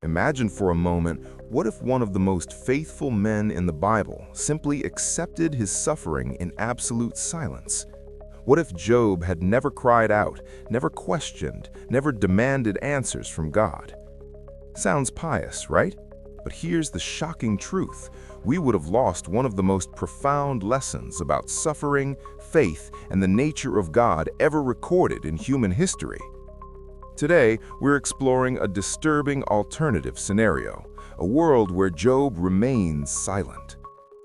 Imagine for a moment, what if one of the most faithful men in the Bible simply accepted his suffering in absolute silence? What if Job had never cried out, never questioned, never demanded answers from God? Sounds pious, right? But here's the shocking truth. We would have lost one of the most profound lessons about suffering, faith, and the nature of God ever recorded in human history. Today, we're exploring a disturbing alternative scenario, a world where Job remains silent.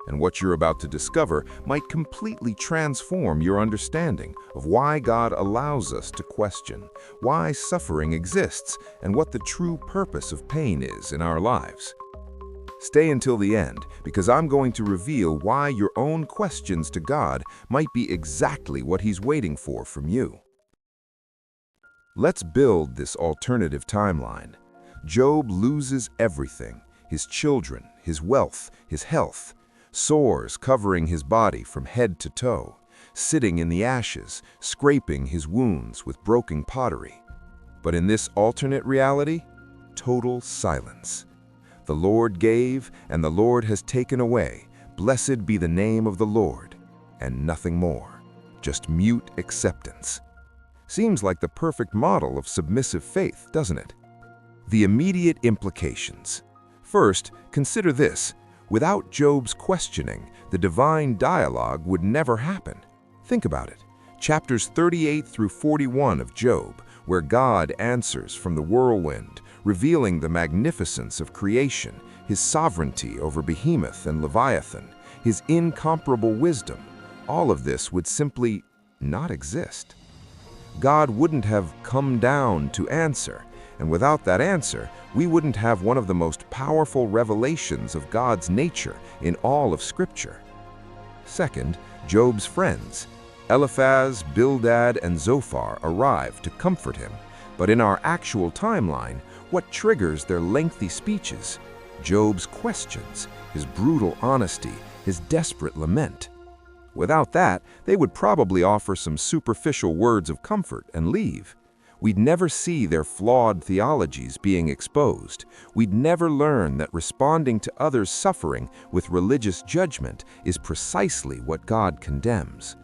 And what you're about to discover might completely transform your understanding of why God allows us to question, why suffering exists, and what the true purpose of pain is in our lives. Stay until the end, because I'm going to reveal why your own questions to God might be exactly what He's waiting for from you. Let's build this alternative timeline. Job loses everything: his children, his wealth, his health, sores covering his body from head to toe, sitting in the ashes, scraping his wounds with broken pottery. But in this alternate reality, total silence. The Lord gave, and the Lord has taken away. Blessed be the name of the Lord. And nothing more, just mute acceptance. Seems like the perfect model of submissive faith, doesn't it? The immediate implications. First, consider this. Without Job's questioning, the divine dialogue would never happen. Think about it. Chapters 38 through 41 of Job, where God answers from the whirlwind, revealing the magnificence of creation, His sovereignty over Behemoth and Leviathan, His incomparable wisdom. All of this would simply not exist. God wouldn't have come down to answer, and without that answer, we wouldn't have one of the most powerful revelations of God's nature in all of Scripture. Second, Job's friends, Eliphaz, Bildad, and Zophar, arrive to comfort him. But in our actual timeline, what triggers their lengthy speeches? Job's questions, his brutal honesty, his desperate lament. Without that, they would probably offer some superficial words of comfort and leave. We'd never see their flawed theologies being exposed. We'd never learn that responding to others' suffering with religious judgment is precisely what God condemns.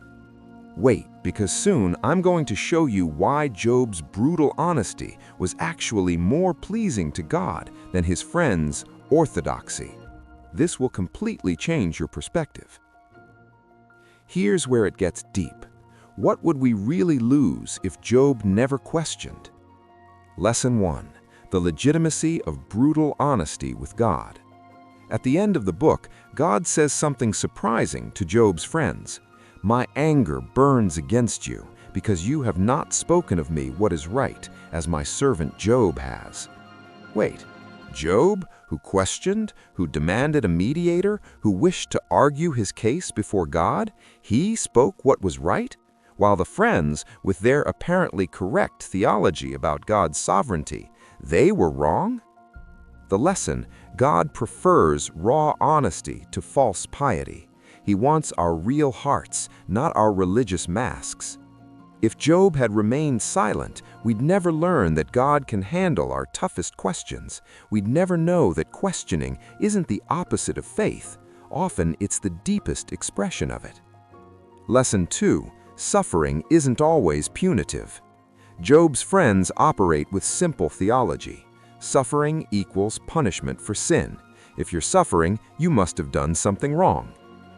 Wait, because soon I'm going to show you why Job's brutal honesty was actually more pleasing to God than his friends' orthodoxy. This will completely change your perspective. Here's where it gets deep. What would we really lose if Job never questioned? Lesson 1. The legitimacy of brutal honesty with God. At the end of the book, God says something surprising to Job's friends. My anger burns against you, because you have not spoken of me what is right, as my servant Job has. Wait, Job, who questioned, who demanded a mediator, who wished to argue his case before God, he spoke what was right? While the friends, with their apparently correct theology about God's sovereignty, they were wrong? The lesson: God prefers raw honesty to false piety. He wants our real hearts, not our religious masks. If Job had remained silent, we'd never learn that God can handle our toughest questions. We'd never know that questioning isn't the opposite of faith. Often, it's the deepest expression of it. Lesson 2. Suffering isn't always punitive. Job's friends operate with simple theology. Suffering equals punishment for sin. If you're suffering, you must have done something wrong.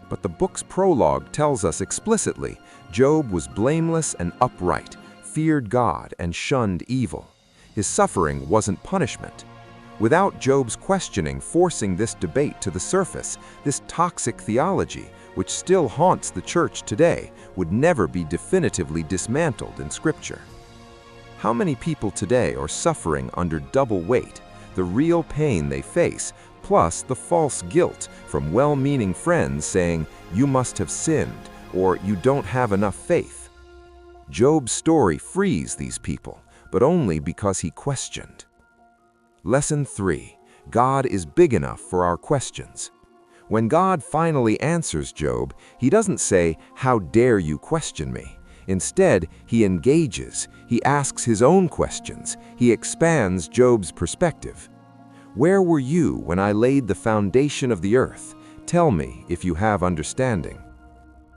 But the book's prologue tells us explicitly, Job was blameless and upright, feared God and shunned evil. His suffering wasn't punishment. Without Job's questioning forcing this debate to the surface, this toxic theology, which still haunts the church today, would never be definitively dismantled in Scripture. How many people today are suffering under double weight, the real pain they face, plus the false guilt from well-meaning friends saying, you must have sinned, or you don't have enough faith? Job's story frees these people, but only because he questioned. Lesson 3. God is big enough for our questions. When God finally answers Job, he doesn't say, how dare you question me? Instead, he engages, he asks his own questions, he expands Job's perspective. Where were you when I laid the foundation of the earth? Tell me if you have understanding.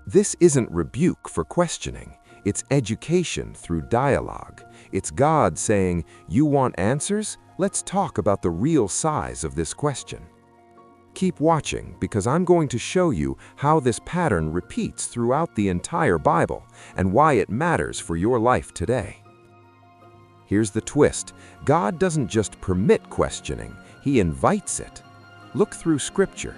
This isn't rebuke for questioning. It's education through dialogue. It's God saying, you want answers? Let's talk about the real size of this question. Keep watching, because I'm going to show you how this pattern repeats throughout the entire Bible and why it matters for your life today. Here's the twist. God doesn't just permit questioning, He invites it. Look through Scripture.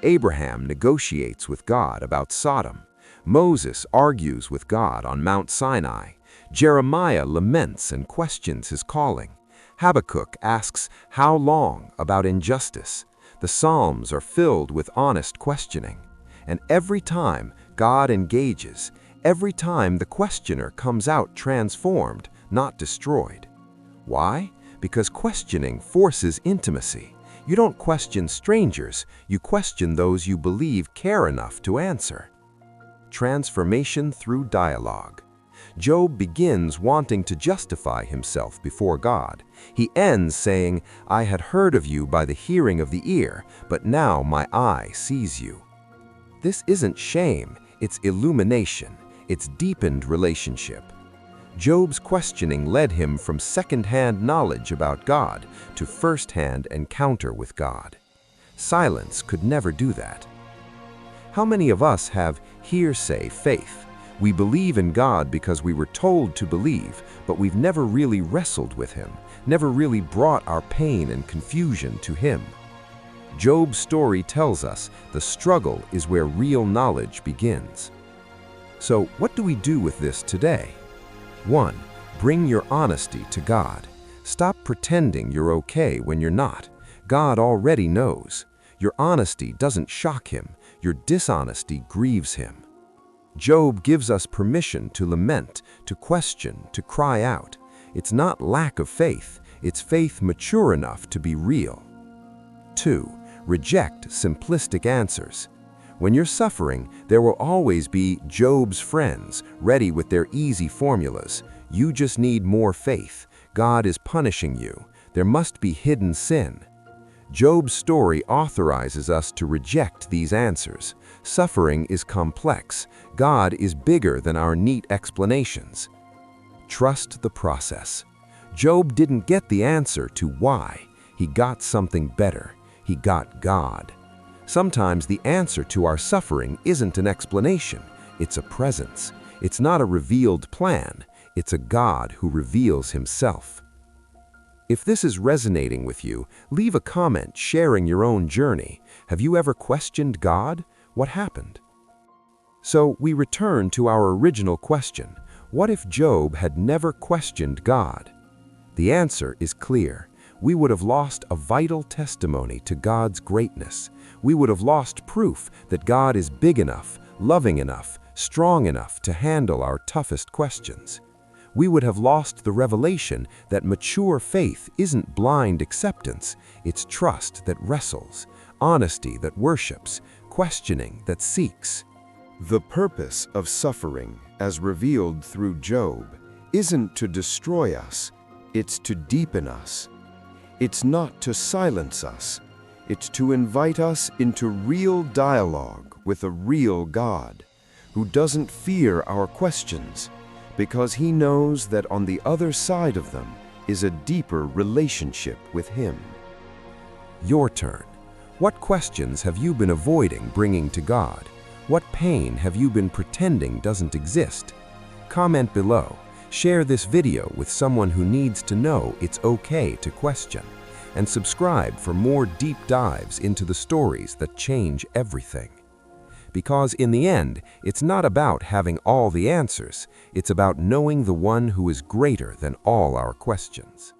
Abraham negotiates with God about Sodom. Moses argues with God on Mount Sinai. Jeremiah laments and questions his calling. Habakkuk asks, "How long?" about injustice. The Psalms are filled with honest questioning. And every time God engages, every time the questioner comes out transformed, not destroyed. Why? Because questioning forces intimacy. You don't question strangers, you question those you believe care enough to answer. Transformation through dialogue. Job begins wanting to justify himself before God. He ends saying, "I had heard of you by the hearing of the ear, but now my eye sees you." This isn't shame, it's illumination. It's deepened relationship. Job's questioning led him from second-hand knowledge about God to first-hand encounter with God. Silence could never do that. How many of us have hearsay faith? We believe in God because we were told to believe, but we've never really wrestled with Him, never really brought our pain and confusion to Him. Job's story tells us the struggle is where real knowledge begins. So, what do we do with this today? 1. Bring your honesty to God. Stop pretending you're okay when you're not. God already knows. Your honesty doesn't shock Him. Your dishonesty grieves Him. Job gives us permission to lament, to question, to cry out. It's not lack of faith, it's faith mature enough to be real. 2. Reject simplistic answers. When you're suffering, there will always be Job's friends, ready with their easy formulas. You just need more faith. God is punishing you. There must be hidden sin. Job's story authorizes us to reject these answers. Suffering is complex. God is bigger than our neat explanations. Trust the process. Job didn't get the answer to why. He got something better. He got God. Sometimes the answer to our suffering isn't an explanation. It's a presence. It's not a revealed plan. It's a God who reveals Himself. If this is resonating with you, leave a comment sharing your own journey. Have you ever questioned God? What happened? So we return to our original question. What if Job had never questioned God? The answer is clear. We would have lost a vital testimony to God's greatness. We would have lost proof that God is big enough, loving enough, strong enough to handle our toughest questions. We would have lost the revelation that mature faith isn't blind acceptance, it's trust that wrestles, honesty that worships, questioning that seeks. The purpose of suffering, as revealed through Job, isn't to destroy us, it's to deepen us. It's not to silence us, it's to invite us into real dialogue with a real God, who doesn't fear our questions, because He knows that on the other side of them is a deeper relationship with Him. Your turn. What questions have you been avoiding bringing to God? What pain have you been pretending doesn't exist? Comment below. Share this video with someone who needs to know it's okay to question. And subscribe for more deep dives into the stories that change everything. Because in the end, it's not about having all the answers. It's about knowing the one who is greater than all our questions.